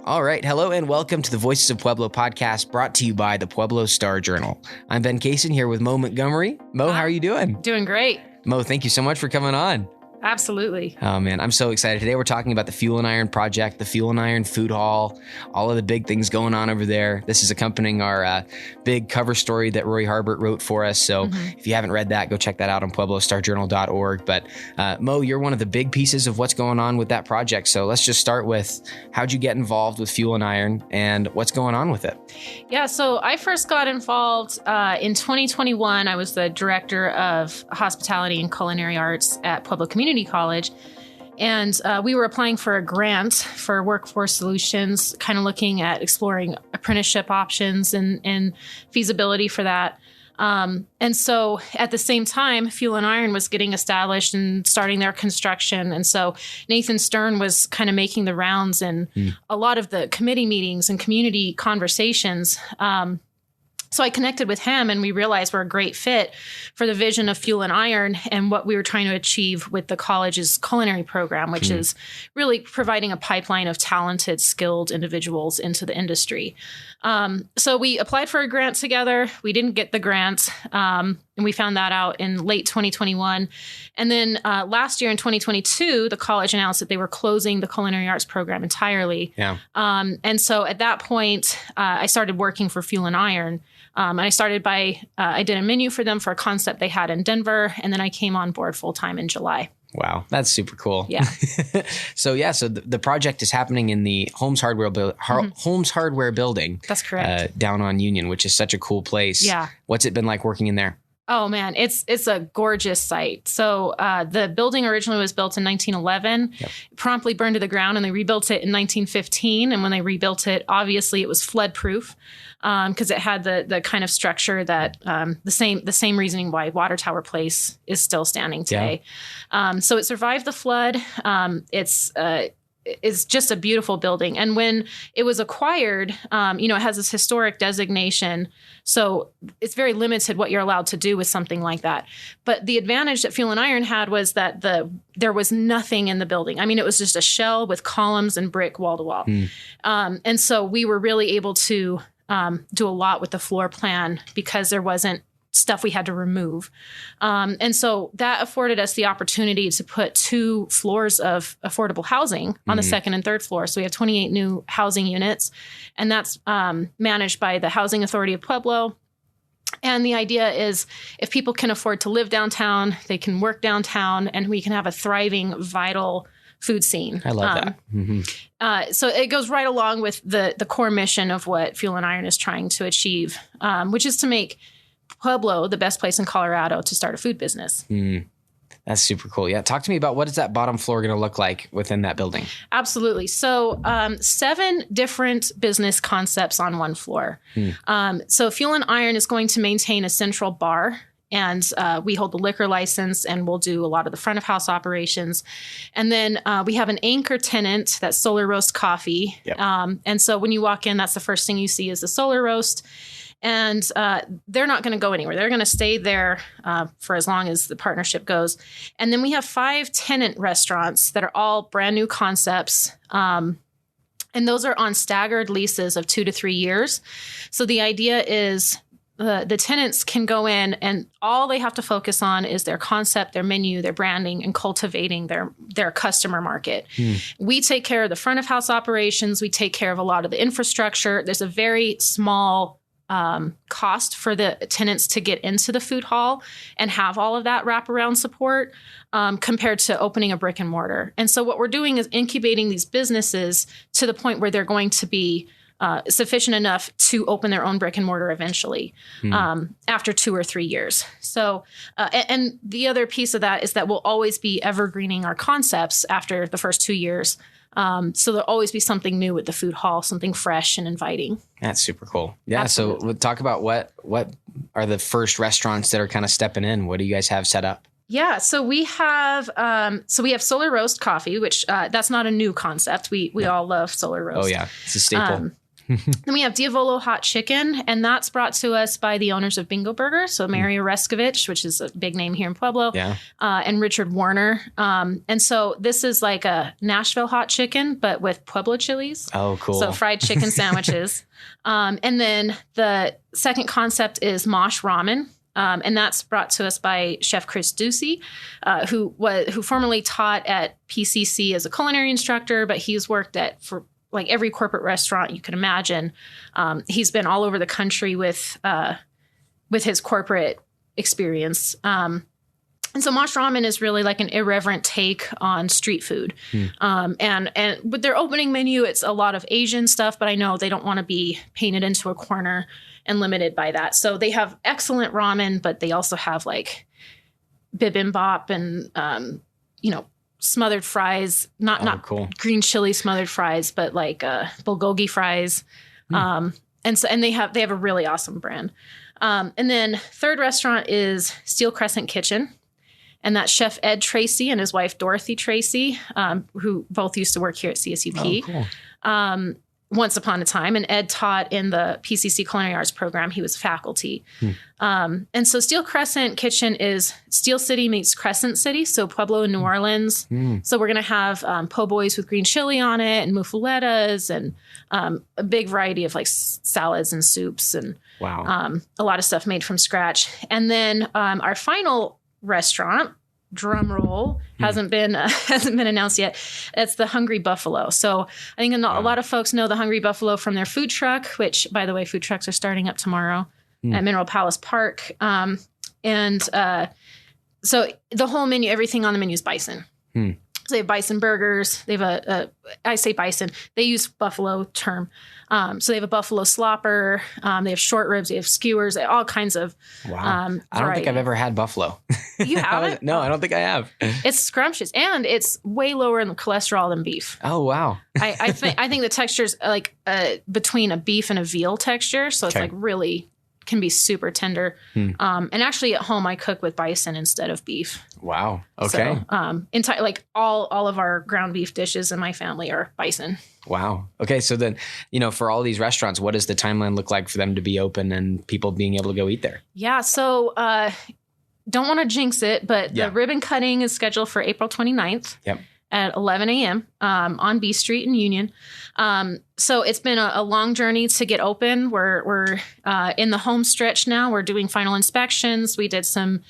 All right. Hello and welcome to the Voices of Pueblo podcast brought to you by the Pueblo Star Journal. I'm Ben Kaysen here with Mo Montgomery. Mo, how are you doing? Doing great. Mo, thank you so much for coming on. Absolutely. Oh, man, I'm so excited. Today we're talking about the Fuel and Iron Project, the Fuel and Iron Food Hall, all of the big things going on over there. This is accompanying our big cover story that Roy Harbert wrote for us. So if you haven't read that, go check that out on pueblostarjournal.org. But Mo, you're one of the big pieces of what's going on with that project. So let's just start with how'd you get involved with Fuel and Iron and what's going on with it? Yeah, so I first got involved in 2021. I was the director of hospitality and culinary arts at Pueblo Community College. And we were applying for a grant for workforce solutions, kind of looking at exploring apprenticeship options and feasibility for that. And so at the same time, Fuel and Iron was getting established and starting their construction. And so Nathan Stern was kind of making the rounds in a lot of the committee meetings and community conversations. So I connected with him and we realized we're a great fit for the vision of Fuel and Iron and what we were trying to achieve with the college's culinary program, which is really providing a pipeline of talented, skilled individuals into the industry. So we applied for a grant together. We didn't get the grant. And we found that out in late 2021. And then last year in 2022, the college announced that they were closing the culinary arts program entirely. Yeah. And so at that point, I started working for Fuel and Iron. And I started by, I did a menu for them for a concept they had in Denver. And then I came on board full time in July. Wow, that's super cool. Yeah. So the project is happening in the Holmes Hardware building. That's correct. Down on Union, which is such a cool place. Yeah. What's it been like working in there? Oh, man, it's a gorgeous site. So the building originally was built in 1911, promptly burned to the ground, and they rebuilt it in 1915. And when they rebuilt it, obviously it was flood proof because it had the kind of structure that the same reasoning why Water Tower Place is still standing today. Yeah. So it survived the flood. It's just a beautiful building. And when it was acquired, it has this historic designation. So it's very limited what you're allowed to do with something like that. But the advantage that Fuel and Iron had was that there was nothing in the building. I mean, it was just a shell with columns and brick wall to wall. And so we were really able to do a lot with the floor plan because there wasn't stuff we had to remove. And so that afforded us the opportunity to put 2 floors of affordable housing on the second and third floor. So we have 28 new housing units, and that's managed by the Housing Authority of Pueblo. And the idea is if people can afford to live downtown, they can work downtown, and we can have a thriving, vital food scene. I love that. So it goes right along with the core mission of what Fuel and Iron is trying to achieve, which is to make Pueblo the best place in Colorado to start a food business. That's super cool. Yeah. Talk to me about what is that bottom floor going to look like within that building? Absolutely. So 7 different business concepts on one floor. So Fuel and Iron is going to maintain a central bar. And we hold the liquor license and we'll do a lot of the front of house operations. And then we have an anchor tenant, that's Solar Roast Coffee. And so when you walk in, that's the first thing you see is the Solar Roast. And they're not going to go anywhere. They're going to stay there for as long as the partnership goes. And then we have 5 tenant restaurants that are all brand new concepts. And those are on staggered leases of 2 to 3 years. So the idea is the tenants can go in and all they have to focus on is their concept, their menu, their branding, and cultivating their customer market. We take care of the front of house operations. We take care of a lot of the infrastructure. There's a very small cost for the tenants to get into the food hall and have all of that wraparound support compared to opening a brick and mortar. And so what we're doing is incubating these businesses to the point where they're going to be sufficient enough to open their own brick and mortar eventually after 2 or 3 years. So, and the other piece of that is that we'll always be evergreening our concepts after the first 2 years. So there'll always be something new with the food hall, something fresh and inviting. That's super cool. Yeah. Absolutely. So we'll talk about what are the first restaurants that are kind of stepping in? What do you guys have set up? Yeah, so we have Solar Roast Coffee, which that's not a new concept. We all love Solar Roast. Oh yeah, it's a staple. Then we have Diavolo Hot Chicken, and that's brought to us by the owners of Bingo Burger. So Mary Oreskovich, which is a big name here in Pueblo, and Richard Warner. And so this is like a Nashville hot chicken, but with Pueblo chilies. Oh, cool. So fried chicken sandwiches. And then the second concept is Mosh Ramen. And that's brought to us by Chef Chris Ducey, who formerly taught at PCC as a culinary instructor, but he's worked for like every corporate restaurant you can imagine. He's been all over the country with his corporate experience. And so Mosh Ramen is really like an irreverent take on street food. And with their opening menu, it's a lot of Asian stuff, but I know they don't want to be painted into a corner and limited by that. So they have excellent ramen, but they also have like bibimbap and, smothered fries, not cool. green chili smothered fries, but like bulgogi fries. And they have a really awesome brand. And then third restaurant is Steel Crescent Kitchen. And that's Chef Ed Tracy and his wife, Dorothy Tracy, who both used to work here at CSUP. Oh, cool. Once upon a time. And Ed taught in the PCC Culinary Arts program. He was faculty. And so Steel Crescent Kitchen is Steel City meets Crescent City. So Pueblo and New Orleans. So we're going to have po' boys with green chili on it and muffulettas and a big variety of like salads and soups and a lot of stuff made from scratch. And then our final restaurant, drum roll, hasn't been announced yet. It's the Hungry Buffalo. So I think a lot of folks know the Hungry Buffalo from their food truck, which, by the way, food trucks are starting up tomorrow at Mineral Palace Park. So the whole menu, everything on the menu is bison. So they have bison burgers. They have I say bison, they use buffalo term. So they have a buffalo slopper. They have short ribs. They have skewers, all kinds of I don't think I've ever had buffalo. You haven't? No, I don't think I have. It's scrumptious, and it's way lower in the cholesterol than beef. Oh, wow. I think the texture's like between a beef and a veal texture. So it's like really can be super tender. And actually at home I cook with bison instead of beef. Wow. Okay. So, like all of our ground beef dishes in my family are bison. Wow. Okay. So then, for all these restaurants, what does the timeline look like for them to be open and people being able to go eat there? Yeah. So, don't want to jinx it, but the ribbon cutting is scheduled for April 29th. Yep. At 11 a.m. On B Street in Union. So it's been a long journey to get open. We're in the home stretch now. We're doing final inspections. We did some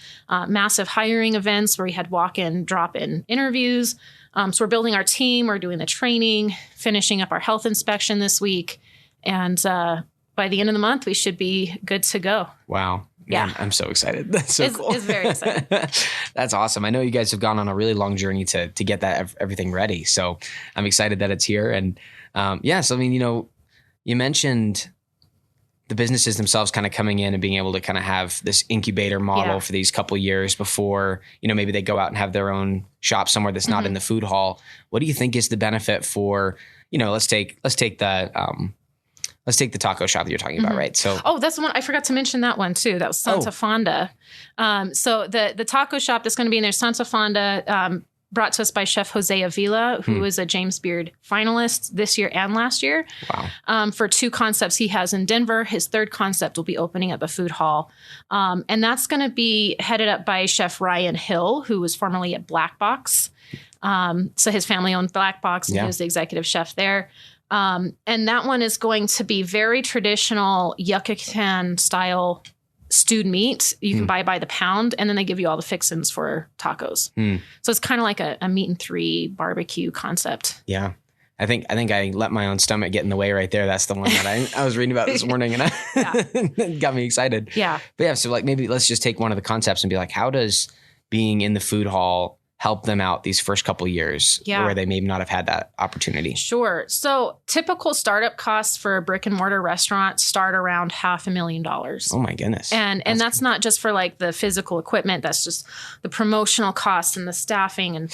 massive hiring events where we had walk-in, drop-in interviews. So we're building our team. We're doing the training, finishing up our health inspection this week. And by the end of the month, we should be good to go. Wow. Man, I'm so excited. That's so cool. It's very exciting. That's awesome. I know you guys have gone on a really long journey to get that everything ready. So I'm excited that it's here. And so I mean, you mentioned the businesses themselves kind of coming in and being able to kind of have this incubator model for these couple years before, maybe they go out and have their own shop somewhere that's not in the food hall. What do you think is the benefit for, let's take the taco shop that you're talking about, right? So, that's the one I forgot to mention. That one too. That was Santa Fonda. So the taco shop that's going to be in there, Santa Fonda, brought to us by Chef Jose Avila, who was a James Beard finalist this year and last year. Wow. For two concepts he has in Denver. His third concept will be opening at the food hall, and that's going to be headed up by Chef Ryan Hill, who was formerly at Black Box. So his family owned Black Box, and he was the executive chef there. And that one is going to be very traditional Yucatan style stewed meat. You can buy by the pound, and then they give you all the fixins for tacos. So it's kind of like a meat and three barbecue concept. Yeah. I think I let my own stomach get in the way right there. That's the one that I was reading about this morning, and it got me excited. Yeah. But so like maybe let's just take one of the concepts and be like, how does being in the food hall help them out these first couple years where they maybe not have had that opportunity? Sure. So typical startup costs for a brick and mortar restaurant start around $500,000. Oh my goodness. And that's not just for like the physical equipment. That's just the promotional costs and the staffing and,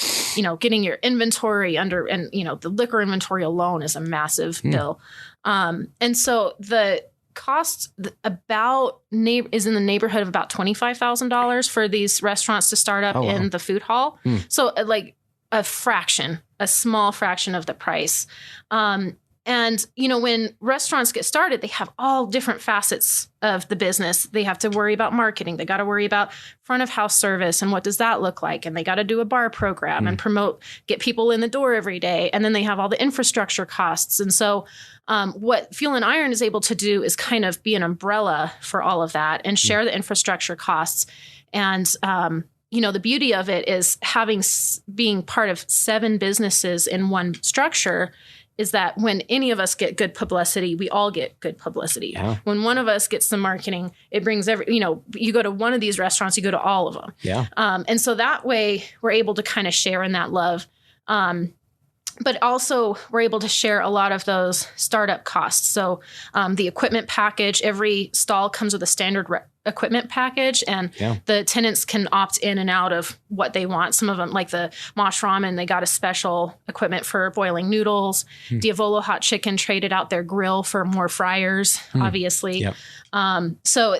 getting your inventory under, and, the liquor inventory alone is a massive bill. And so the cost is in the neighborhood of about $25,000 for these restaurants to start up in the food hall. So like a small fraction of the price. And, when restaurants get started, they have all different facets of the business. They have to worry about marketing. They got to worry about front of house service and what does that look like? And they got to do a bar program and get people in the door every day. And then they have all the infrastructure costs. And so what Fuel and Iron is able to do is kind of be an umbrella for all of that and share the infrastructure costs. And, the beauty of it is being part of 7 businesses in one structure is that when any of us get good publicity, we all get good publicity. Yeah. When one of us gets some marketing, it brings you go to one of these restaurants, you go to all of them. Yeah. And so that way we're able to kind of share in that love. But also we're able to share a lot of those startup costs. So the equipment package, every stall comes with a standard equipment package, and the tenants can opt in and out of what they want. Some of them, like the Mosh Ramen, they got a special equipment for boiling noodles. Diavolo Hot Chicken traded out their grill for more fryers, obviously. Yep. So,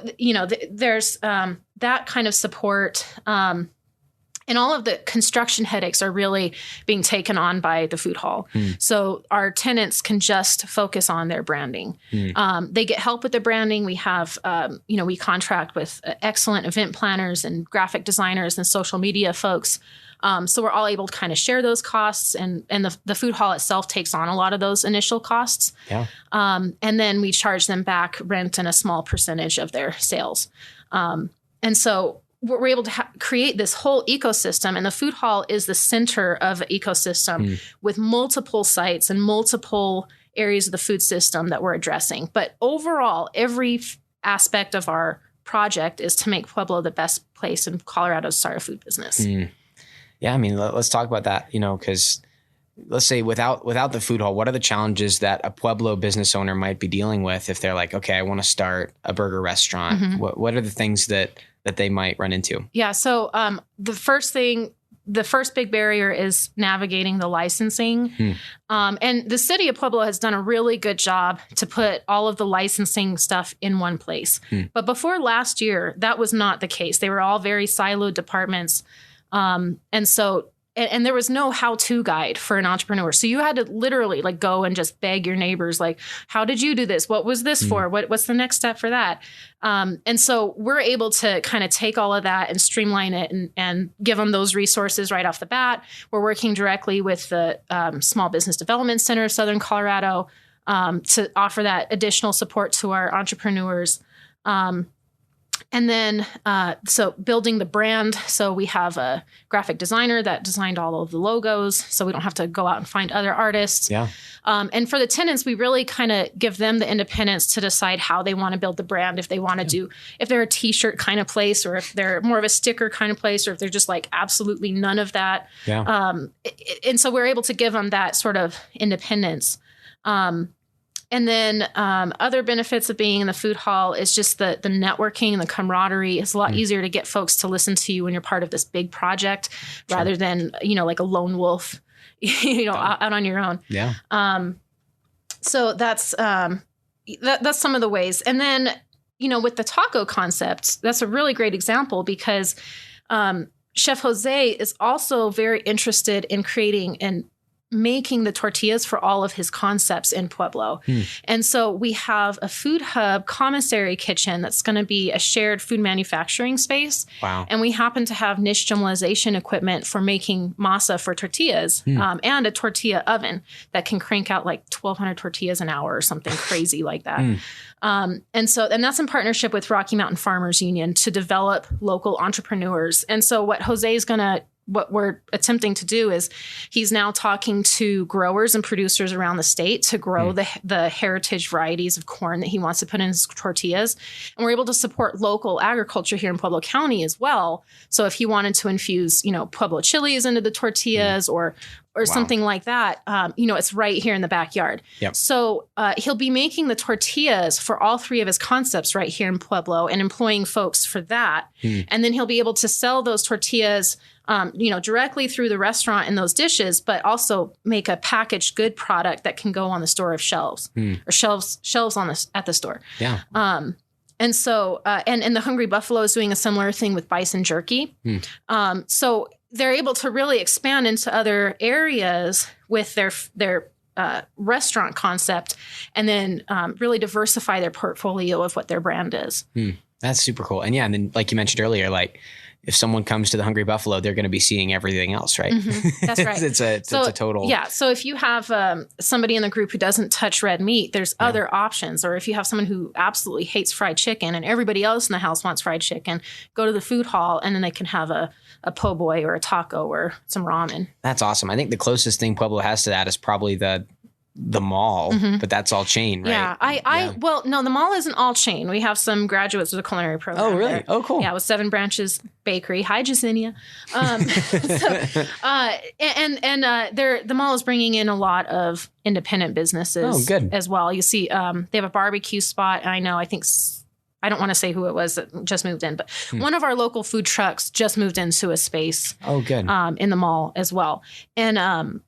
there's that kind of support. And all of the construction headaches are really being taken on by the food hall. So our tenants can just focus on their branding. They get help with the branding. We have, we contract with excellent event planners and graphic designers and social media folks. So we're all able to kind of share those costs, and the food hall itself takes on a lot of those initial costs. Yeah. And then we charge them back rent and a small percentage of their sales. And so we're able to create this whole ecosystem, and the food hall is the center of an ecosystem with multiple sites and multiple areas of the food system that we're addressing. But overall, every aspect of our project is to make Pueblo the best place in Colorado to start a food business. Yeah, I mean, let's talk about that, because let's say without the food hall, what are the challenges that a Pueblo business owner might be dealing with if they're like, okay, I want to start a burger restaurant? What are the things that they might run into? Yeah. So the first big barrier is navigating the licensing. And the city of Pueblo has done a really good job to put all of the licensing stuff in one place. But before last year, that was not the case. They were all very siloed departments. And there was no how-to guide for an entrepreneur. So you had to literally go and just beg your neighbors, how did you do this? What was this for? What's the next step for that? And so we're able to kind of take all of that and streamline it and give them those resources right off the bat. We're working directly with the Small Business Development Center of Southern Colorado to offer that additional support to our entrepreneurs. And then, so building the brand. So we have a graphic designer that designed all of the logos, so we don't have to go out and find other artists. Yeah. And for the tenants, we really kind of give them the independence to decide how they want to build the brand. If they want to if they're a t-shirt kind of place, or if they're more of a sticker kind of place, or if they're just absolutely none of that. Yeah. And so we're able to give them that sort of independence. And then other benefits of being in the food hall is just the networking and the camaraderie. It's a lot easier to get folks to listen to you when you're part of this big project rather than, like a lone wolf, out on your own. Yeah. So that's some of the ways. And then, with the taco concept, that's a really great example because Chef Jose is also very interested in creating and making the tortillas for all of his concepts in Pueblo. And so we have a food hub commissary kitchen that's going to be a shared food manufacturing space. Wow. And we happen to have nixtamalization equipment for making masa for tortillas and a tortilla oven that can crank out 1,200 tortillas an hour or something crazy like that. And that's in partnership with Rocky Mountain Farmers Union to develop local entrepreneurs. And so what we're attempting to do is he's now talking to growers and producers around the state to grow the heritage varieties of corn that he wants to put in his tortillas. And we're able to support local agriculture here in Pueblo County as well. So if he wanted to infuse, Pueblo chilies into the tortillas or something like that, it's right here in the backyard. Yep. So he'll be making the tortillas for all 3 of his concepts right here in Pueblo and employing folks for that. And then he'll be able to sell those tortillas directly through the restaurant in those dishes, but also make a packaged good product that can go on the store of shelves or shelves at the store. Yeah. And so, and the Hungry Buffalo is doing a similar thing with bison jerky. So they're able to really expand into other areas with their restaurant concept, and then really diversify their portfolio of what their brand is. That's super cool. And and then like you mentioned earlier, like if someone comes to the Hungry Buffalo, they're going to be seeing everything else, right? That's right. it's a total. Yeah. So if you have somebody in the group who doesn't touch red meat, there's other options. Or if you have someone who absolutely hates fried chicken and everybody else in the house wants fried chicken, go to the food hall and then they can have a po' boy or a taco or some ramen. That's awesome. I think the closest thing Pueblo has to that is probably the mall, but that's all chain, right? Yeah. Well, no, the mall isn't all chain. We have some graduates of the culinary program. Oh, really? There. Oh, cool. Yeah, with 7 Branches Bakery. Hi, Jacinia. The mall is bringing in a lot of independent businesses as well. You see, they have a barbecue spot. And I don't want to say who it was that just moved in, but one of our local food trucks just moved into a space. Oh, good. In the mall as well. And, and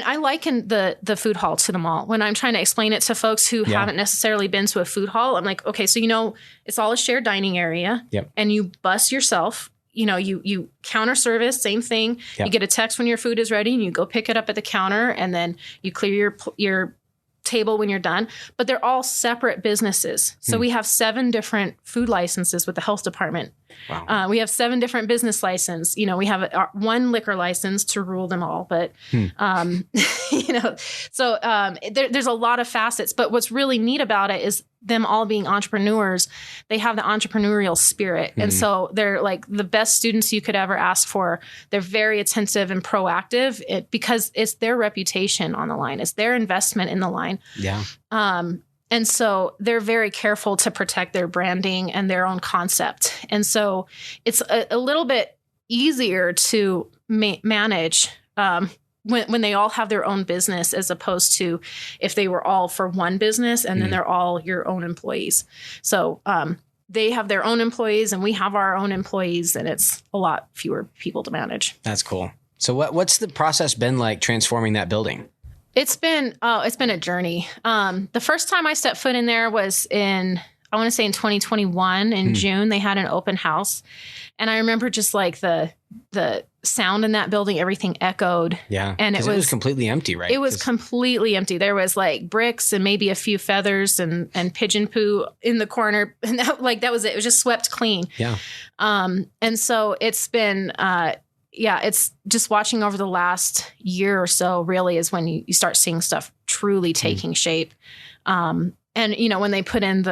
I liken the food hall to the mall. When I'm trying to explain it to folks who haven't necessarily been to a food hall, I'm like, okay, so it's all a shared dining area, and you bus yourself. You counter service, same thing. Yep. You get a text when your food is ready, and you go pick it up at the counter, and then you clear your table when you're done. But they're all separate businesses. So we have 7 different food licenses with the health department. Wow. We have 7 different business licenses. We have one liquor license to rule them all. But, there's a lot of facets. But what's really neat about it is them all being entrepreneurs. They have the entrepreneurial spirit. And so they're like the best students you could ever ask for. They're very attentive and proactive because it's their reputation on the line. It's their investment in the line. Yeah. And so they're very careful to protect their branding and their own concept. And so it's a little bit easier to manage when they all have their own business, as opposed to if they were all for one business and then they're all your own employees. So they have their own employees and we have our own employees, and it's a lot fewer people to manage. That's cool. So what's the process been like transforming that building? It's been a journey. The first time I stepped foot in there was in 2021 in June. They had an open house, and I remember just like the sound in that building, everything echoed. Yeah. And it was completely empty, right? It was completely empty. There was like bricks and maybe a few feathers and pigeon poo in the corner. And that was it. It was just swept clean. Yeah. And so it's been, it's just watching over the last year or so really is when you start seeing stuff truly taking shape. And when they put in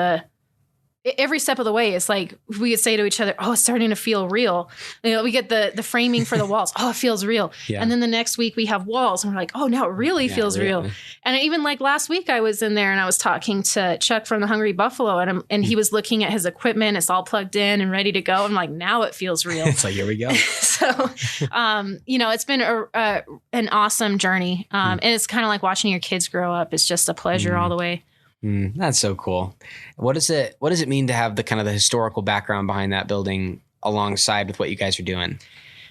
every step of the way, it's like we could say to each other, oh, it's starting to feel real. We get the framing for the walls. Oh, it feels real. Yeah. And then the next week we have walls and we're like, oh, now it really feels real. And even like last week I was in there and I was talking to Chuck from the Hungry Buffalo and he was looking at his equipment. It's all plugged in and ready to go. I'm like, now it feels real. It's like, here we go. So, it's been an awesome journey. And it's kind of like watching your kids grow up. It's just a pleasure all the way. That's so cool. What does it mean to have the kind of the historical background behind that building alongside with what you guys are doing?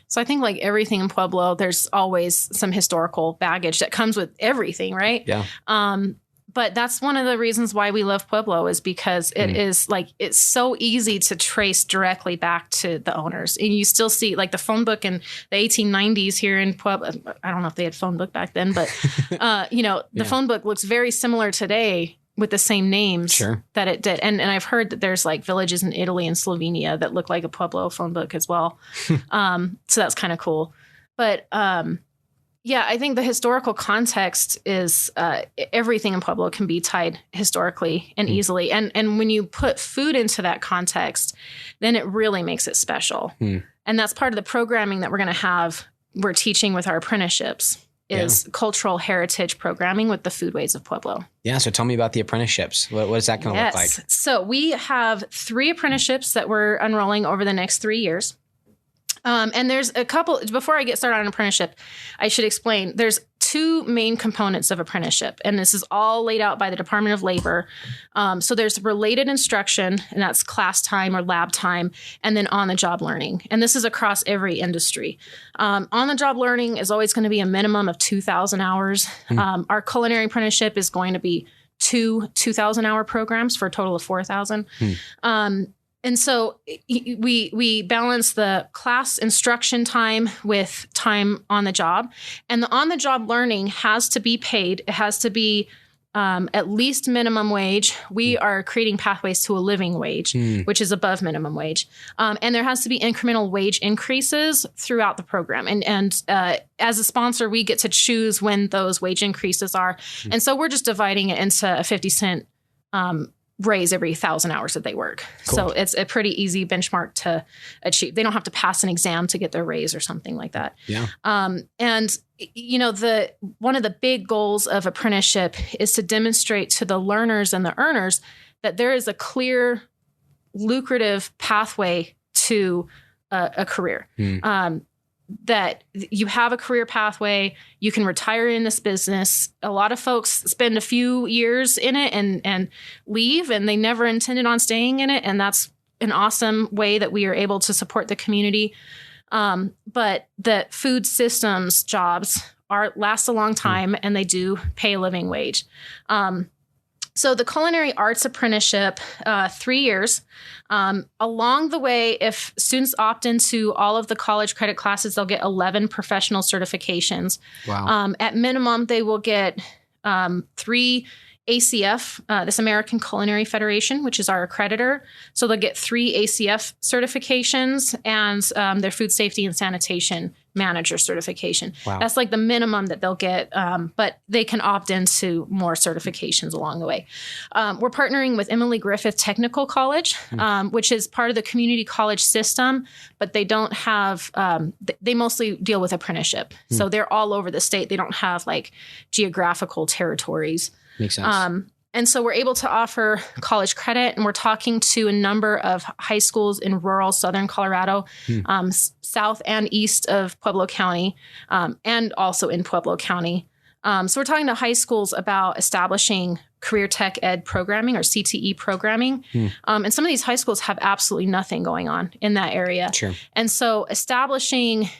So I think like everything in Pueblo, there's always some historical baggage that comes with everything, right? Yeah. But that's one of the reasons why we love Pueblo is because it is like, it's so easy to trace directly back to the owners. And you still see like the phone book in the 1890s here in Pueblo. I don't know if they had phone book back then, but the phone book looks very similar today with the same names that it did. And I've heard that there's like villages in Italy and Slovenia that look like a Pueblo phone book as well. So that's kind of cool. But I think the historical context is everything in Pueblo can be tied historically and easily. And when you put food into that context, then it really makes it special. And that's part of the programming that we're teaching with our apprenticeships. Is cultural heritage programming with the foodways of Pueblo. Yeah. So tell me about the apprenticeships. What is that going to look like? So we have 3 apprenticeships that we're unrolling over the next 3 years. And there's a couple, before I get started on apprenticeship, I should explain there's 2 main components of apprenticeship, and this is all laid out by the Department of Labor. So there's related instruction, and that's class time or lab time, and then on-the-job learning. And this is across every industry. On-the-job learning is always going to be a minimum of 2,000 hours. Our culinary apprenticeship is going to be 2,000-hour programs for a total of 4,000. And so we balance the class instruction time with time on the job, and the on the job learning has to be paid. It has to be at least minimum wage. We are creating pathways to a living wage, which is above minimum wage. And there has to be incremental wage increases throughout the program. And as a sponsor, we get to choose when those wage increases are. And so we're just dividing it into a 50-cent raise every 1,000 hours that they work. Cool. So it's a pretty easy benchmark to achieve. They don't have to pass an exam to get their raise or something like that. Yeah. And you know, one of the big goals of apprenticeship is to demonstrate to the learners and the earners that there is a clear, lucrative pathway to a career. That you have a career pathway, you can retire in this business. A lot of folks spend a few years in it and leave, and they never intended on staying in it. And that's an awesome way that we are able to support the community. But the food systems jobs last a long time, and they do pay a living wage. So the culinary arts apprenticeship, 3 years. Along the way, if students opt into all of the college credit classes, they'll get 11 professional certifications. Wow. At minimum, they will get 3 ACF, this American Culinary Federation, which is our accreditor. So they'll get 3 ACF certifications and their food safety and sanitation manager certification. Wow. That's like the minimum that they'll get, but they can opt into more certifications along the way. We're partnering with Emily Griffith Technical College, which is part of the community college system, but they don't have, they mostly deal with apprenticeship. So they're all over the state. They don't have like geographical territories. Makes sense. And so we're able to offer college credit, and we're talking to a number of high schools in rural southern Colorado, south and east of Pueblo County, and also in Pueblo County. So we're talking to high schools about establishing career tech ed programming or CTE programming. And some of these high schools have absolutely nothing going on in that area. Sure. And so establishing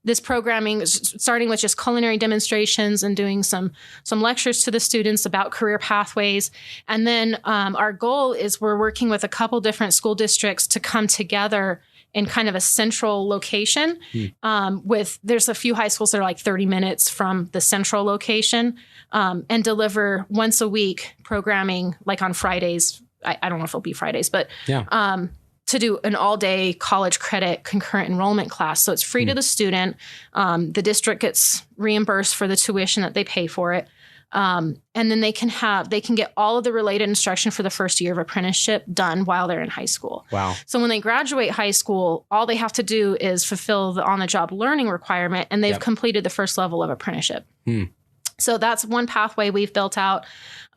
this programming, starting with just culinary demonstrations and doing some lectures to the students about career pathways. And then our goal is we're working with a couple different school districts to come together in kind of a central location. There's a few high schools that are like 30 minutes from the central location, and deliver once a week programming, like on Fridays. I don't know if it'll be Fridays, but yeah. To do an all-day college credit concurrent enrollment class. So it's free to the student. The district gets reimbursed for the tuition that they pay for it. And then they can get all of the related instruction for the first year of apprenticeship done while they're in high school. Wow. So when they graduate high school, all they have to do is fulfill the on-the-job learning requirement, and they've completed the first level of apprenticeship. So that's one pathway we've built out.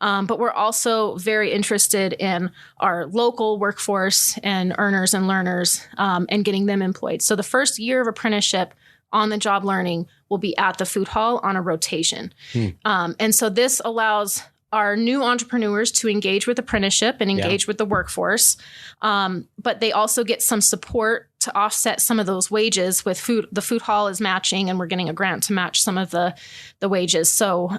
But we're also very interested in our local workforce and earners and learners, and getting them employed. So the first year of apprenticeship on the job learning will be at the food hall on a rotation. And so this allows our new entrepreneurs to engage with apprenticeship and engage with the workforce. But they also get some support to offset some of those wages with food. The food hall is matching, and we're getting a grant to match some of the wages. So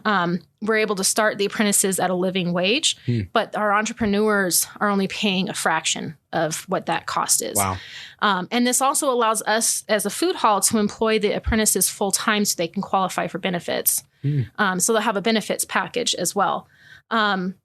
we're able to start the apprentices at a living wage, but our entrepreneurs are only paying a fraction of what that cost is. Wow. And this also allows us as a food hall to employ the apprentices full time so they can qualify for benefits. So they'll have a benefits package as well. And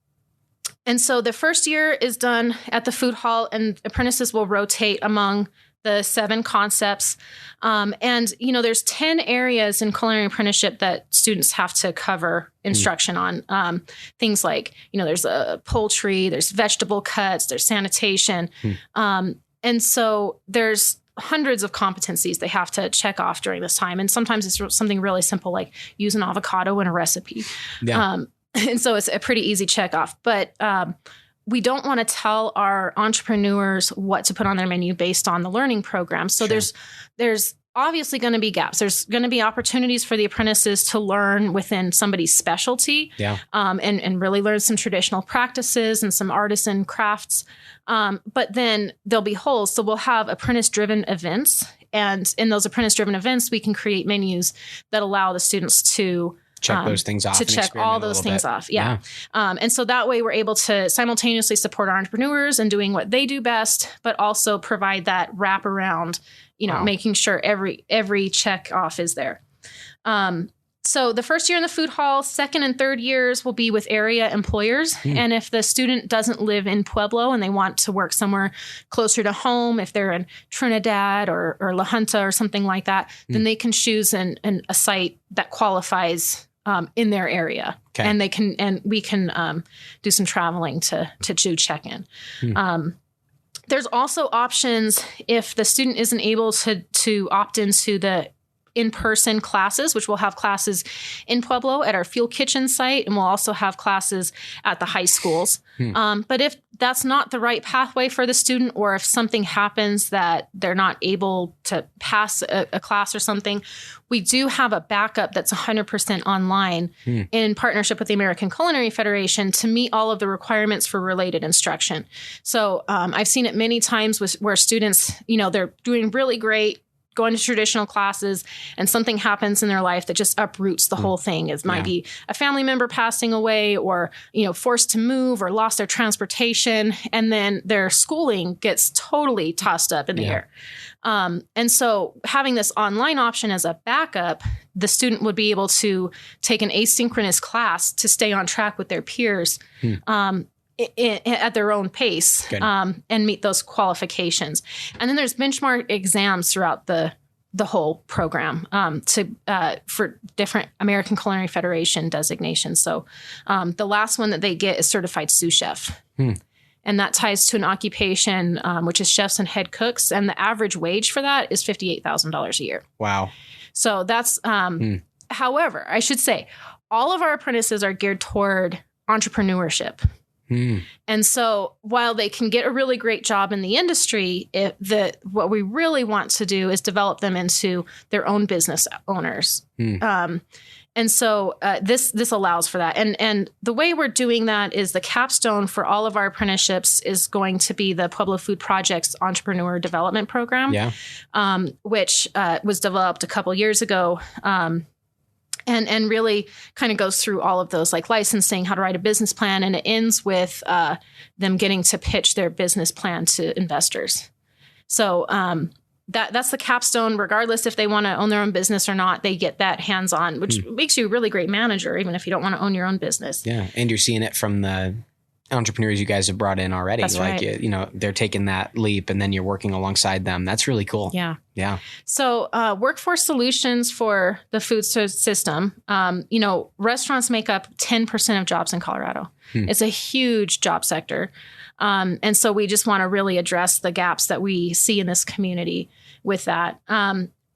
so the first year is done at the food hall, and apprentices will rotate among the 7 concepts. And, there's 10 areas in culinary apprenticeship that students have to cover instruction on. Things like, there's poultry, there's vegetable cuts, there's sanitation. And so there's hundreds of competencies they have to check off during this time. And sometimes it's something really simple, like use an avocado in a recipe. Yeah. And so it's a pretty easy check off. But we don't want to tell our entrepreneurs what to put on their menu based on the learning program. So there's obviously going to be gaps. There's going to be opportunities for the apprentices to learn within somebody's specialty, and really learn some traditional practices and some artisan crafts. But then there'll be holes. So we'll have apprentice-driven events. And in those apprentice-driven events, we can create menus that allow the students to check those things off. To check all those things off. Yeah. And so that way we're able to simultaneously support our entrepreneurs and doing what they do best, but also provide that wraparound, making sure every check off is there. So the first year in the food hall, second and third years will be with area employers. And if the student doesn't live in Pueblo and they want to work somewhere closer to home, if they're in Trinidad or La Junta or something like that, then they can choose a site that qualifies in their area. Okay. And we can do some traveling to do check-in. There's also options if the student isn't able to opt into the in-person classes, which we'll have classes in Pueblo at our fuel kitchen site, and we'll also have classes at the high schools. But if that's not the right pathway for the student, or if something happens that they're not able to pass a class or something, we do have a backup that's 100% online in partnership with the American Culinary Federation to meet all of the requirements for related instruction. So I've seen it many times where students, they're doing really great, going to traditional classes, and something happens in their life that just uproots the whole thing. It might be a family member passing away, or, forced to move, or lost their transportation. And then their schooling gets totally tossed up in the air. And so having this online option as a backup, the student would be able to take an asynchronous class to stay on track with their peers. At their own pace, and meet those qualifications. And then there's benchmark exams throughout the whole program for different American Culinary Federation designations. So the last one that they get is certified sous chef. And that ties to an occupation, which is chefs and head cooks. And the average wage for that is $58,000 a year. Wow. So that's, however, I should say, all of our apprentices are geared toward entrepreneurship. And so while they can get a really great job in the industry, what we really want to do is develop them into their own business owners. And so this allows for that. And the way we're doing that is the capstone for all of our apprenticeships is going to be the Pueblo Food Project's Entrepreneur Development Program, which was developed a couple years ago. And really kind of goes through all of those, like licensing, how to write a business plan, and it ends with them getting to pitch their business plan to investors. So that's the capstone. Regardless if they want to own their own business or not, they get that hands-on, which makes you a really great manager, even if you don't want to own your own business. Yeah, and you're seeing it from the entrepreneurs you guys have brought in already. That's like, right. They're taking that leap, and then you're working alongside them. That's really cool. Yeah. Yeah. So workforce solutions for the food system, restaurants make up 10% of jobs in Colorado. It's a huge job sector. And so we just want to really address the gaps that we see in this community with that.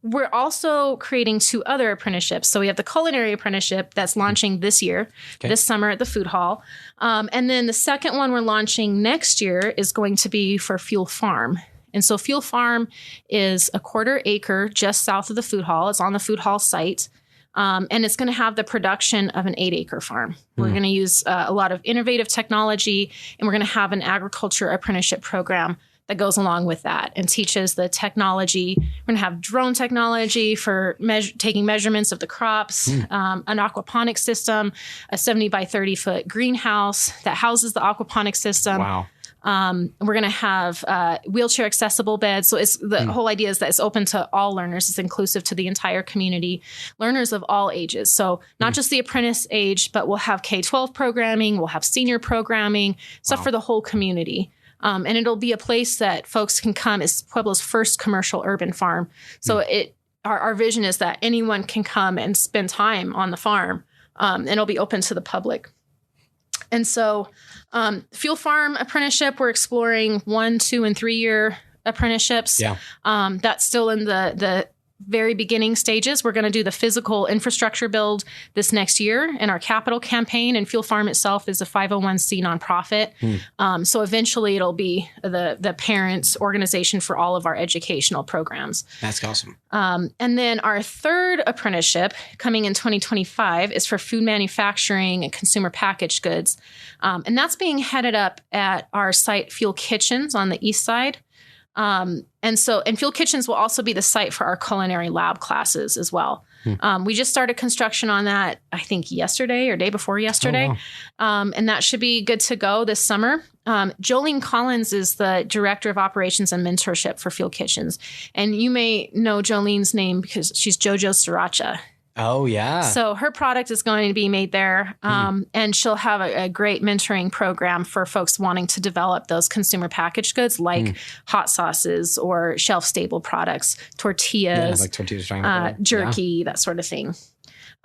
We're also creating 2 other apprenticeships. So we have the culinary apprenticeship that's launching this year, this summer at the food hall. And then the second one we're launching next year is going to be for Fuel Farm. And so Fuel Farm is a 1/4 acre just south of the food hall. It's on the food hall site. And it's going to have the production of an 8-acre farm. We're going to use a lot of innovative technology, and we're going to have an agriculture apprenticeship program that goes along with that and teaches the technology. We're going to have drone technology for taking measurements of the crops, an aquaponics system, a 70 by 30 foot greenhouse that houses the aquaponics system. Wow. We're going to have wheelchair accessible beds. So it's the whole idea is that it's open to all learners. It's inclusive to the entire community, learners of all ages. So not just the apprentice age, but we'll have K-12 programming. We'll have senior programming, stuff for the whole community. And it'll be a place that folks can come. It's Pueblo's first commercial urban farm. So our vision is that anyone can come and spend time on the farm, and it'll be open to the public. And so Fuel Farm apprenticeship, we're exploring 1, 2, and 3 year apprenticeships. Yeah. That's still in the very beginning stages. We're going to do the physical infrastructure build this next year in our capital campaign. And Fuel Farm itself is a 501c nonprofit. So eventually it'll be the parents' organization for all of our educational programs. That's awesome. And then our third apprenticeship coming in 2025 is for food manufacturing and consumer packaged goods. And that's being headed up at our site Fuel Kitchens on the east side. And Fuel Kitchens will also be the site for our culinary lab classes as well. We just started construction on that, I think yesterday or day before yesterday. Oh, wow. And that should be good to go this summer. Jolene Collins is the director of operations and mentorship for Field Kitchens. And you may know Jolene's name because she's JoJo Sriracha. Oh, yeah. So her product is going to be made there, and she'll have a great mentoring program for folks wanting to develop those consumer packaged goods like hot sauces or shelf-stable products, tortillas, like tortillas, jerky, that sort of thing.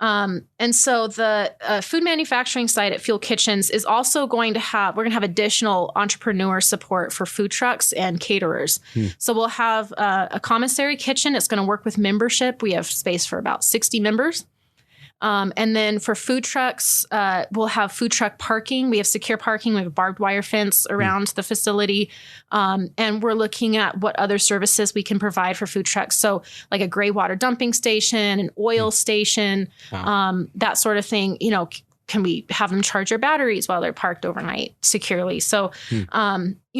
And so the food manufacturing site at Field Kitchens is also we're going to have additional entrepreneur support for food trucks and caterers. So we'll have a commissary kitchen. It's going to work with membership. We have space for about 60 members. And then for food trucks, we'll have food truck parking. We have secure parking. We have a barbed wire fence around the facility. And we're looking at what other services we can provide for food trucks. So like a gray water dumping station, an oil station, that sort of thing. You know, can we have them charge their batteries while they're parked overnight securely? So, you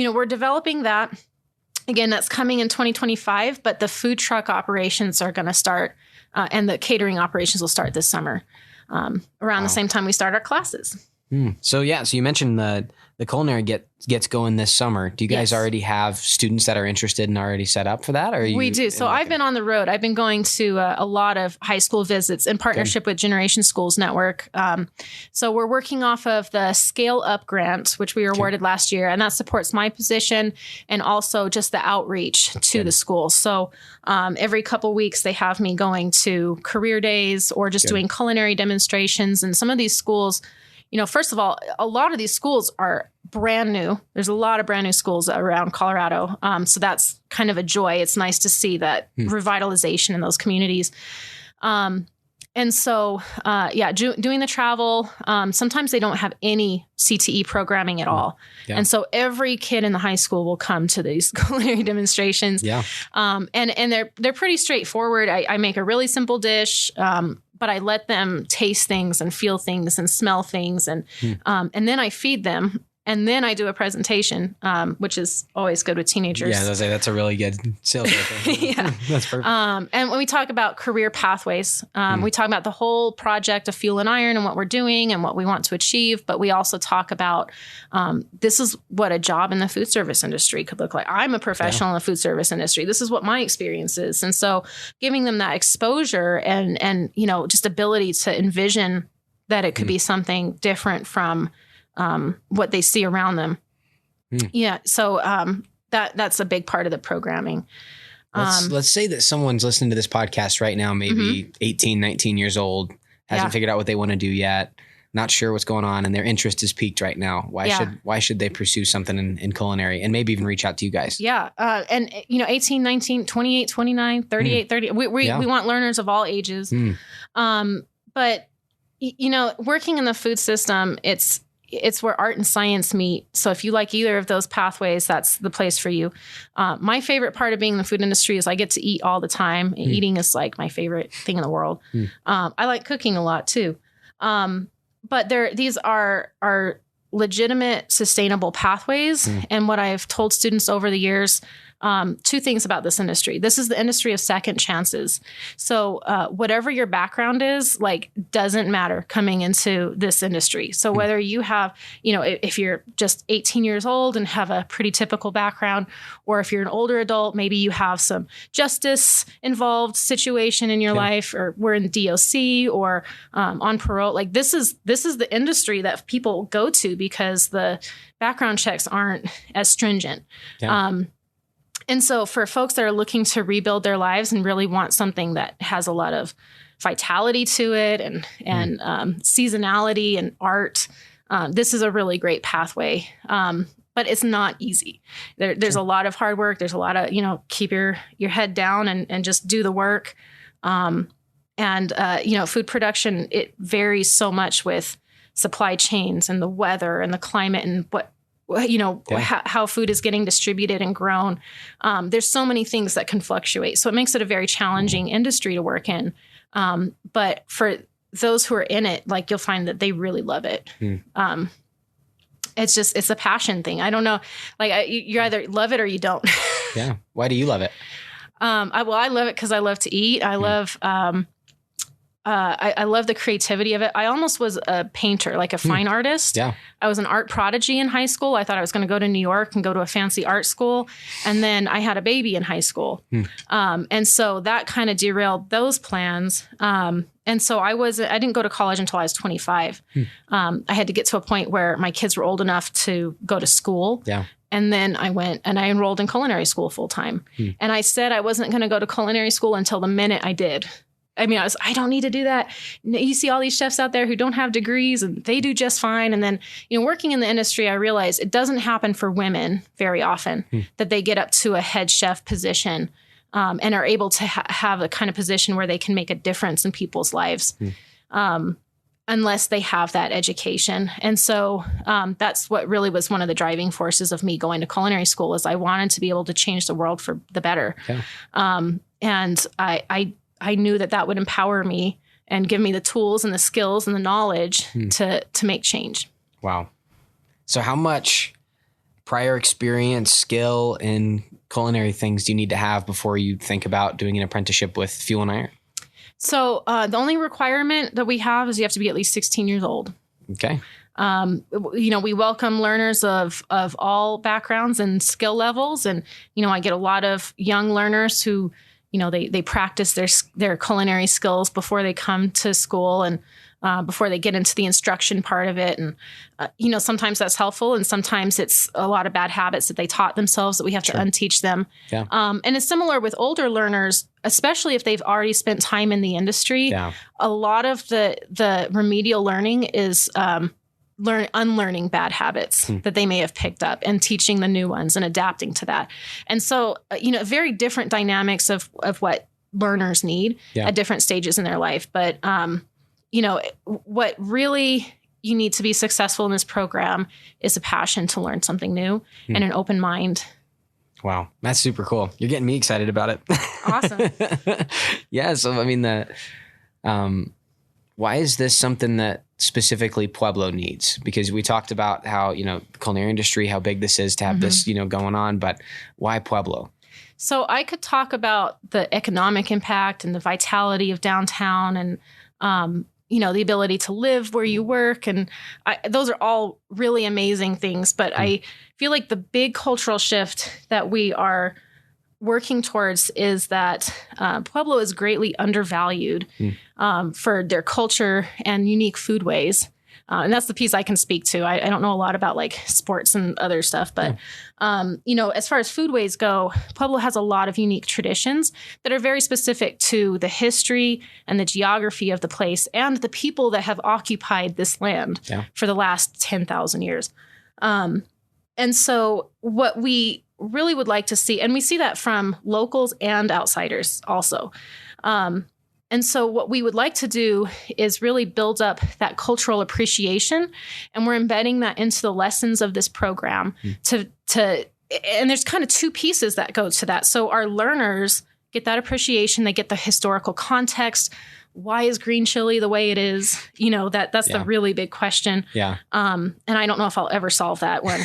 know, we're developing that. Again, that's coming in 2025, but the food truck operations are going to start and the catering operations will start this summer around the same time we start our classes. So you mentioned the culinary gets going this summer. Do you guys already have students that are interested and already set up for that? Or we do. So I've been on the road. I've been going to a lot of high school visits in partnership with Generation Schools Network. So we're working off of the Scale Up grant, which we were awarded last year, and that supports my position and also just the outreach to the schools. So every couple weeks they have me going to career days or just doing culinary demonstrations. And some of these schools, you know, first of all, a lot of these schools are brand new. There's a lot of brand new schools around Colorado. So that's kind of a joy. It's nice to see that revitalization in those communities. And so, doing the travel, sometimes they don't have any CTE programming at all. And so every kid in the high school will come to these culinary demonstrations. And they're pretty straightforward. I make a really simple dish, but I let them taste things and feel things and smell things. And then I feed them. And then I do a presentation, which is always good with teenagers. Yeah, that's a really good sales rate. That's perfect. And when we talk about career pathways, we talk about the whole project of Fuel and Iron and what we're doing and what we want to achieve. But we also talk about this is what a job in the food service industry could look like. I'm a professional in the food service industry. This is what my experience is. And so giving them that exposure and you know, just ability to envision that it could be something different from what they see around them. So that's a big part of the programming. Let's say that someone's listening to this podcast right now, maybe 18, 19 years old, hasn't figured out what they want to do yet, not sure what's going on, and their interest is piqued right now. Why should they pursue something in culinary and maybe even reach out to you guys? And you know, 18, 19, 28, 29, 38, 30. We want learners of all ages. But you know, working in the food system, it's where art and science meet. So if you like either of those pathways, that's the place for you. My favorite part of being in the food industry is I get to eat all the time. Eating is like my favorite thing in the world. I like cooking a lot too. But these are legitimate, sustainable pathways. And what I've told students over the years, two things about this industry. This is the industry of second chances. So whatever your background is, like, doesn't matter coming into this industry. So whether you have, you know, if you're just 18 years old and have a pretty typical background, or if you're an older adult, maybe you have some justice involved situation in your life, or we're in the DOC or on parole. Like this is the industry that people go to because the background checks aren't as stringent. And so for folks that are looking to rebuild their lives and really want something that has a lot of vitality to it and seasonality and art, this is a really great pathway. But it's not easy. There's a lot of hard work. There's a lot of, you know, keep your head down and just do the work. You know, food production, it varies so much with supply chains and the weather and the climate and how food is getting distributed and grown. There's so many things that can fluctuate. So it makes it a very challenging industry to work in. But for those who are in it, like, you'll find that they really love it. It's a passion thing. I don't know. Like, you either love it or you don't. Why do you love it? I love it because I love to eat. I love, I love the creativity of it. I almost was a painter, like a fine artist. Yeah. I was an art prodigy in high school. I thought I was going to go to New York and go to a fancy art school. And then I had a baby in high school. And so that kind of derailed those plans. And so I didn't go to college until I was 25. I had to get to a point where my kids were old enough to go to school. Yeah. And then I went and I enrolled in culinary school full time. And I said I wasn't going to go to culinary school until the minute I did. I mean, I don't need to do that. You see all these chefs out there who don't have degrees and they do just fine. And then, working in the industry, I realized it doesn't happen for women very often that they get up to a head chef position and are able to have a kind of position where they can make a difference in people's lives unless they have that education. And so that's what really was one of the driving forces of me going to culinary school is I wanted to be able to change the world for the better. Yeah. And I knew that would empower me and give me the tools and the skills and the knowledge to make change. Wow. So how much prior experience, skill in culinary things do you need to have before you think about doing an apprenticeship with Fuel and Iron? So the only requirement that we have is you have to be at least 16 years old. Okay. We welcome learners of all backgrounds and skill levels. And, I get a lot of young learners who they practice their culinary skills before they come to school and before they get into the instruction part of it. And, sometimes that's helpful. And sometimes it's a lot of bad habits that they taught themselves that we have to unteach them. Yeah. And it's similar with older learners, especially if they've already spent time in the industry. Yeah. A lot of the remedial learning is unlearning bad habits that they may have picked up and teaching the new ones and adapting to that. And so, very different dynamics of what learners need at different stages in their life. But, what really you need to be successful in this program is a passion to learn something new and an open mind. Wow. That's super cool. You're getting me excited about it. Awesome. Yeah. So, I mean, why is this something that specifically Pueblo needs? Because we talked about how, the culinary industry, how big this is to have this, going on, but why Pueblo? So I could talk about the economic impact and the vitality of downtown and, the ability to live where you work. And those are all really amazing things. But I feel like the big cultural shift that we are working towards is that Pueblo is greatly undervalued for their culture and unique foodways. And that's the piece I can speak to. I don't know a lot about like sports and other stuff, but, as far as foodways go, Pueblo has a lot of unique traditions that are very specific to the history and the geography of the place and the people that have occupied this land for the last 10,000 years. And so what we really would like to see, and we see that from locals and outsiders also. And so what we would like to do is really build up that cultural appreciation, and we're embedding that into the lessons of this program and there's kind of two pieces that go to that. So our learners get that appreciation, they get the historical context. Why is green chili the way it is? That's the really big question. Yeah. And I don't know if I'll ever solve that one.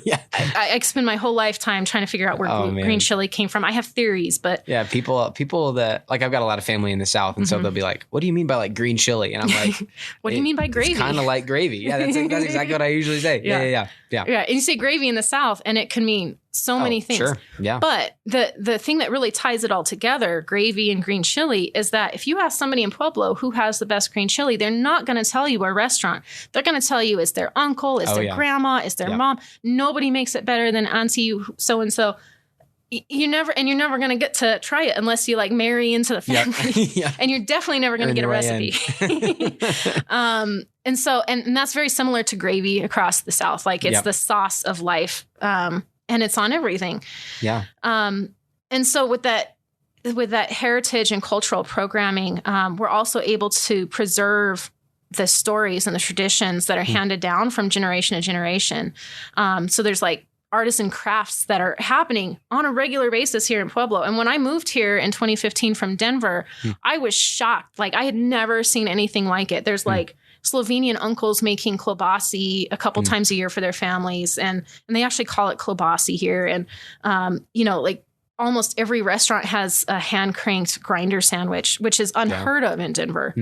Yeah. I spend my whole lifetime trying to figure out where green chili came from. I have theories, but yeah, people that like, I've got a lot of family in the South, and so they'll be like, "What do you mean by like green chili?" And I'm like, "What do you mean by gravy?" It's kind of like gravy. Yeah, that's exactly what I usually say. Yeah. And you say gravy in the South, and it can mean so many things. Sure. Yeah. But the thing that really ties it all together, gravy and green chili, is that if you ask somebody in Pueblo who has the best green chili, they're not going to tell you a restaurant. They're going to tell you it's their uncle, it's their grandma, it's their mom. Nobody makes it better than Auntie so-and-so. You're never going to get to try it unless you like marry into the family. And you're definitely never going to get a recipe. And that's very similar to gravy across the South. Like it's the sauce of life. And it's on everything. Yeah. And so with that heritage and cultural programming, we're also able to preserve the stories and the traditions that are handed down from generation to generation. So there's like artisan crafts that are happening on a regular basis here in Pueblo. And when I moved here in 2015 from Denver, I was shocked. Like I had never seen anything like it. There's like Slovenian uncles making klobasi a couple times a year for their families. And they actually call it klobasi here. And, like almost every restaurant has a hand cranked grinder sandwich, which is unheard of in Denver.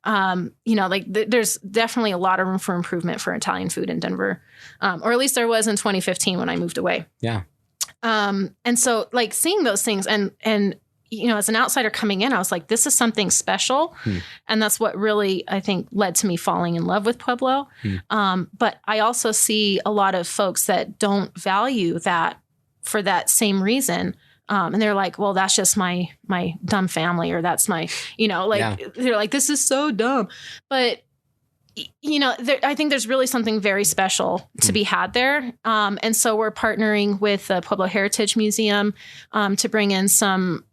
Like there's definitely a lot of room for improvement for Italian food in Denver. Or at least there was in 2015 when I moved away. Yeah. And so like seeing those things and, as an outsider coming in, I was like, this is something special. And that's what really, I think, led to me falling in love with Pueblo. But I also see a lot of folks that don't value that for that same reason. And they're like, well, that's just my dumb family, or that's my, they're like, this is so dumb. But, I think there's really something very special to be had there. And so we're partnering with the Pueblo Heritage Museum to bring in some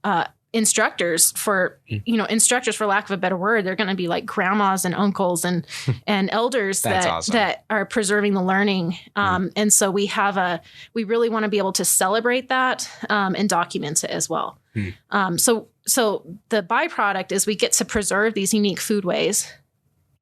instructors for lack of a better word. They're going to be like grandmas and uncles and elders that are preserving the learning. And so we really want to be able to celebrate that and document it as well. So the byproduct is we get to preserve these unique foodways.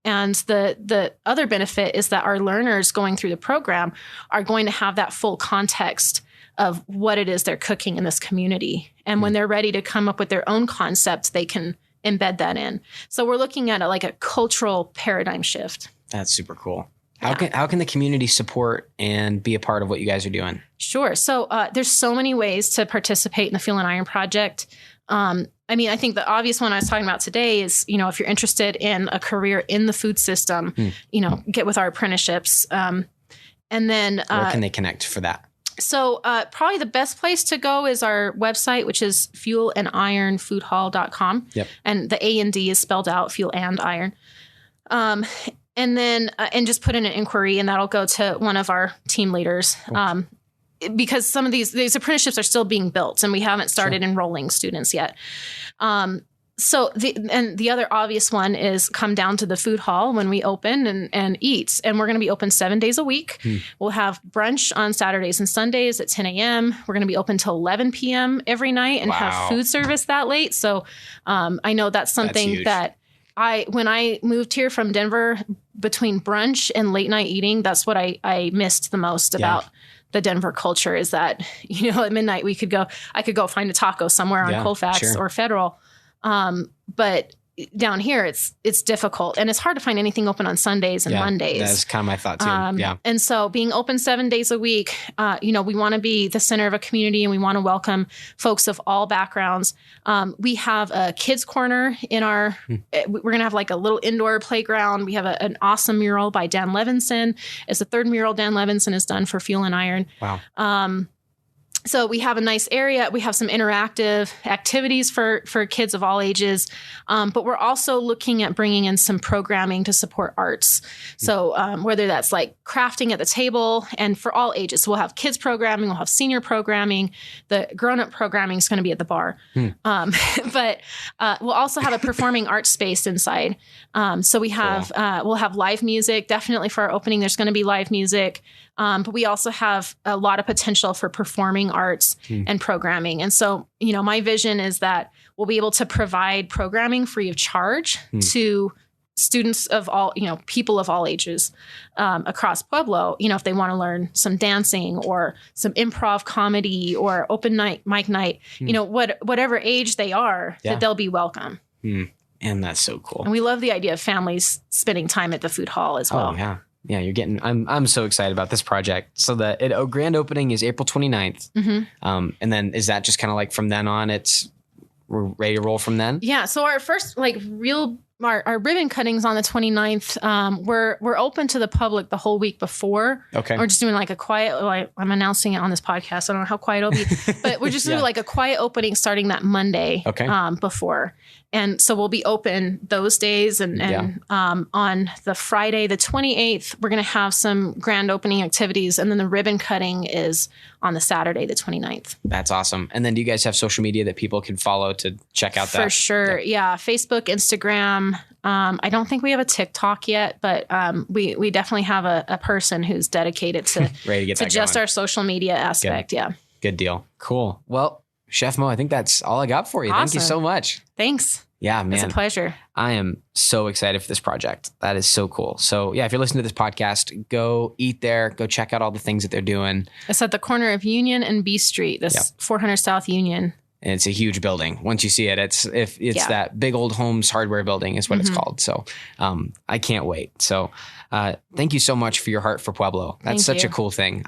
And the other benefit is that our learners going through the program are going to have that full context of what it is they're cooking in this community. And when they're ready to come up with their own concept, they can embed that in. So we're looking at a cultural paradigm shift. That's super cool. How can the community support and be a part of what you guys are doing? Sure. So there's so many ways to participate in the Fuel and Iron Project. I think the obvious one I was talking about today is, if you're interested in a career in the food system, get with our apprenticeships. And then where can they connect for that? So probably the best place to go is our website, which is fuelandironfoodhall.com. Yep. And the A&D is spelled out, Fuel and Iron. And then and just put in an inquiry, and that'll go to one of our team leaders. Cool. Because some of these apprenticeships are still being built, and we haven't started enrolling students yet. So the other obvious one is come down to the food hall when we open and eat. And we're going to be open 7 days a week. We'll have brunch on Saturdays and Sundays at 10 a.m. We're going to be open till 11 p.m. every night and have food service that late. So I know that's something that when I moved here from Denver, between brunch and late night eating, that's what I missed the most about the Denver culture, is that, at midnight I could go find a taco somewhere on Colfax or Federal. But down here it's difficult, and it's hard to find anything open on Sundays and Mondays. That's kind of my thought too. And so being open 7 days a week, we want to be the center of a community, and we want to welcome folks of all backgrounds. We have a kids corner in our, we're going to have a little indoor playground. We have an awesome mural by Dan Levinson. It's the third mural Dan Levinson has done for Fuel and Iron. Wow. So we have a nice area. We have some interactive activities for kids of all ages. But we're also looking at bringing in some programming to support arts. So whether that's crafting at the table, and for all ages. So we'll have kids programming, we'll have senior programming. The grown-up programming is going to be at the bar. But we'll also have a performing arts space inside. So we have, we'll have live music. Definitely for our opening, there's going to be live music. But we also have a lot of potential for performing arts and programming. And so, my vision is that we'll be able to provide programming free of charge to students of all, people of all ages across Pueblo, if they want to learn some dancing or some improv comedy or open mic night, whatever age they are, that they'll be welcome. And that's so cool. And we love the idea of families spending time at the food hall as well. Oh, yeah. Yeah, I'm so excited about this project. So the grand opening is April 29th. And then is that just kind of from then on, we're ready to roll from then? Yeah. So our first our ribbon cuttings on the 29th. We're open to the public the whole week before. Okay. We're just doing a quiet, I'm announcing it on this podcast. I don't know how quiet it'll be, but we're just doing a quiet opening starting that Monday before. And so we'll be open those days. And on the Friday, the 28th, we're going to have some grand opening activities. And then the ribbon cutting is on the Saturday, the 29th. That's awesome. And then do you guys have social media that people can follow to check out that? For sure. Yeah. Facebook, Instagram. I don't think we have a TikTok yet, but we definitely have a person who's dedicated to, ready to get to just our social media aspect. Good. Yeah. Good deal. Cool. Well, Chef Mo, I think that's all I got for you. Awesome. Thank you so much. Thanks. Yeah, man. It's a pleasure. I am so excited for this project. That is so cool. So yeah, if you're listening to this podcast, go eat there, go check out all the things that they're doing. It's at the corner of Union and B Street, this 400 South Union. And it's a huge building. Once you see it, it's that big old Holmes hardware building is what it's called. So I can't wait. So thank you so much for your heart for Pueblo. That's such a cool thing.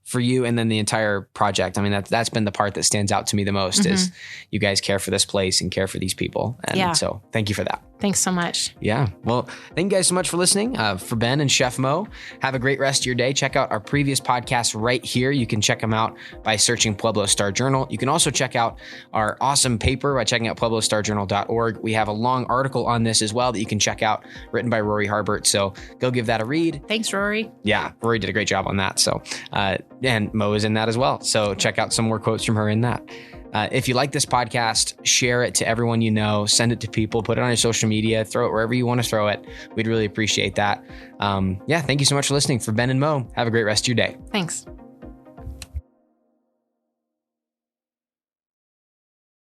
For you and then the entire project. I mean, that's been the part that stands out to me the most is you guys care for this place and care for these people. And so thank you for that. Thanks so much. Yeah. Well, thank you guys so much for listening. For Ben and Chef Mo, have a great rest of your day. Check out our previous podcasts right here. You can check them out by searching Pueblo Star Journal. You can also check out our awesome paper by checking out pueblostarjournal.org. We have a long article on this as well that you can check out, written by Rory Harbert. So go give that a read. Thanks, Rory. Yeah, Rory did a great job on that. So, and Mo is in that as well. So check out some more quotes from her in that. If you like this podcast, share it to everyone you know, send it to people, put it on your social media, throw it wherever you want to throw it. We'd really appreciate that. Thank you so much for listening. For Ben and Mo, have a great rest of your day. Thanks.